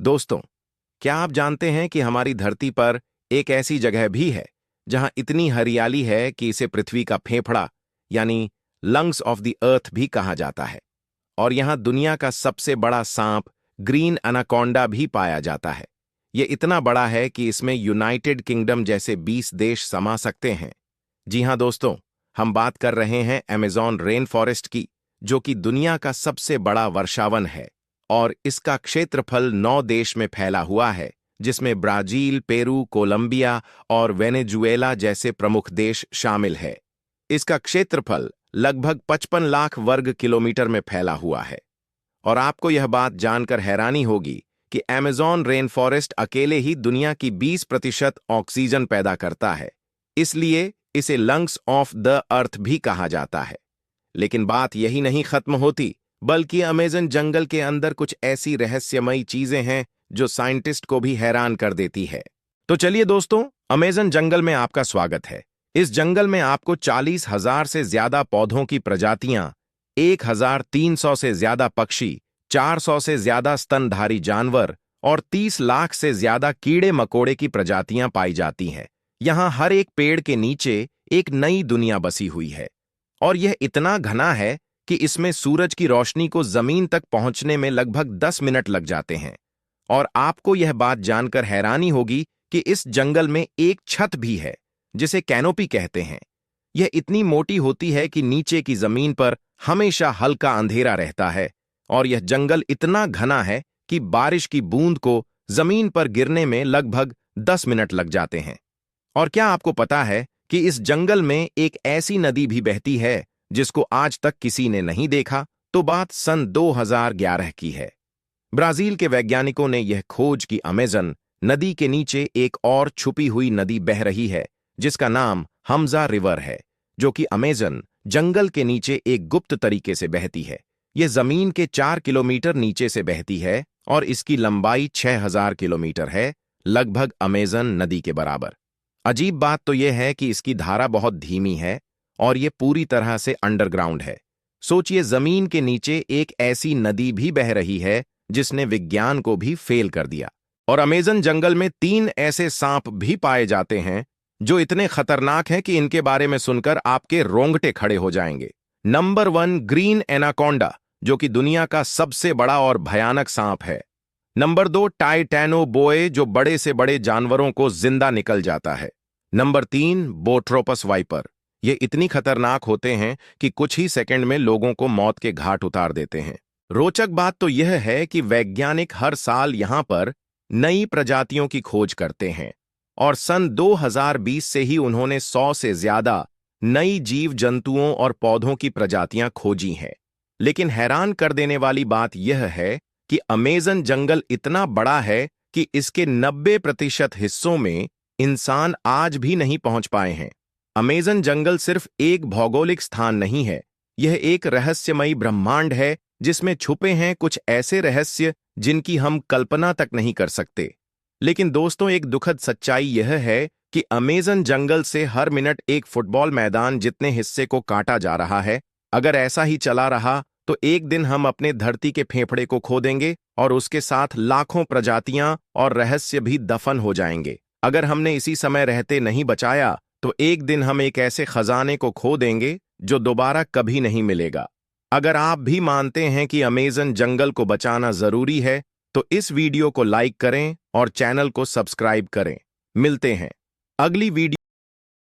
दोस्तों, क्या आप जानते हैं कि हमारी धरती पर एक ऐसी जगह भी है जहां इतनी हरियाली है कि इसे पृथ्वी का फेफड़ा यानी लंग्स ऑफ द अर्थ भी कहा जाता है। और यहां दुनिया का सबसे बड़ा सांप ग्रीन एनाकोंडा भी पाया जाता है। ये इतना बड़ा है कि इसमें यूनाइटेड किंगडम जैसे 20 देश समा सकते हैं। जी हां दोस्तों, हम बात कर रहे हैं अमेज़न रेन फॉरेस्ट की, जो कि दुनिया का सबसे बड़ा वर्षावन है और इसका क्षेत्रफल 9 देश में फैला हुआ है, जिसमें ब्राजील, पेरू, कोलंबिया और वेनेजुएला जैसे प्रमुख देश शामिल है। इसका क्षेत्रफल लगभग 55 लाख वर्ग किलोमीटर में फैला हुआ है। और आपको यह बात जानकर हैरानी होगी कि अमेज़न रेन फॉरेस्ट अकेले ही दुनिया की 20% ऑक्सीजन पैदा करता है, इसलिए इसे लंग्स ऑफ द अर्थ भी कहा जाता है। लेकिन बात यही नहीं खत्म होती, बल्कि अमेज़न जंगल के अंदर कुछ ऐसी रहस्यमयी चीजें हैं जो साइंटिस्ट को भी हैरान कर देती है। तो चलिए दोस्तों, अमेज़न जंगल में आपका स्वागत है। इस जंगल में आपको 40,000 से ज्यादा पौधों की प्रजातियां, 1,300 से ज्यादा पक्षी, 400 से ज्यादा स्तनधारी जानवर और 30 लाख से ज्यादा कीड़े मकोड़े की प्रजातियां पाई जाती हैं। यहां हर एक पेड़ के नीचे एक नई दुनिया बसी हुई है और यह इतना घना है कि इसमें सूरज की रोशनी को जमीन तक पहुंचने में लगभग 10 मिनट लग जाते हैं। और आपको यह बात जानकर हैरानी होगी कि इस जंगल में एक छत भी है, जिसे कैनोपी कहते हैं। यह इतनी मोटी होती है कि नीचे की जमीन पर हमेशा हल्का अंधेरा रहता है और यह जंगल इतना घना है कि बारिश की बूंद को जमीन पर गिरने में लगभग 10 मिनट लग जाते हैं। और क्या आपको पता है कि इस जंगल में एक ऐसी नदी भी बहती है जिसको आज तक किसी ने नहीं देखा? तो बात सन 2011 की है। ब्राजील के वैज्ञानिकों ने यह खोज की अमेज़न नदी के नीचे एक और छुपी हुई नदी बह रही है, जिसका नाम हमजा रिवर है, जो कि अमेज़न जंगल के नीचे एक गुप्त तरीके से बहती है। यह जमीन के 4 किलोमीटर नीचे से बहती है और इसकी लंबाई 6,000 किलोमीटर है, लगभग अमेज़न नदी के बराबर। अजीब बात तो यह है कि इसकी धारा बहुत धीमी है और यह पूरी तरह से अंडरग्राउंड है। सोचिए, जमीन के नीचे एक ऐसी नदी भी बह रही है जिसने विज्ञान को भी फेल कर दिया। और अमेज़न जंगल में 3 ऐसे सांप भी पाए जाते हैं जो इतने खतरनाक हैं कि इनके बारे में सुनकर आपके रोंगटे खड़े हो जाएंगे। नंबर 1, ग्रीन एनाकोंडा, जो कि दुनिया का सबसे बड़ा और भयानक सांप है। नंबर 2, टाइटैनोबोए, जो बड़े से बड़े जानवरों को जिंदा निकल जाता है। Number 3, bothrops viper. ये इतनी खतरनाक होते हैं कि कुछ ही सेकंड में लोगों को मौत के घाट उतार देते हैं। रोचक बात तो यह है कि वैज्ञानिक हर साल यहां पर नई प्रजातियों की खोज करते हैं और सन 2020 से ही उन्होंने 100 से ज्यादा नई जीव जंतुओं और पौधों की प्रजातियां खोजी हैं। लेकिन हैरान कर देने वाली बात यह है कि अमेज़न जंगल इतना बड़ा है कि इसके 90% हिस्सों में इंसान आज भी नहीं पहुंच पाए हैं। अमेज़न जंगल सिर्फ एक भौगोलिक स्थान नहीं है, यह एक रहस्यमयी ब्रह्मांड है जिसमें छुपे हैं कुछ ऐसे रहस्य जिनकी हम कल्पना तक नहीं कर सकते। लेकिन दोस्तों, एक दुखद सच्चाई यह है कि अमेज़न जंगल से हर मिनट एक फुटबॉल मैदान जितने हिस्से को काटा जा रहा है। अगर ऐसा ही चला रहा तो एक दिन हम अपने धरती के फेफड़े को खो देंगे और उसके साथ लाखों प्रजातियां और रहस्य भी दफन हो जाएंगे। अगर हमने इसी समय रहते नहीं बचाया तो एक दिन हम एक ऐसे खजाने को खो देंगे जो दोबारा कभी नहीं मिलेगा। अगर आप भी मानते हैं कि अमेज़न जंगल को बचाना जरूरी है तो इस वीडियो को लाइक करें और चैनल को सब्सक्राइब करें। मिलते हैं अगली वीडियो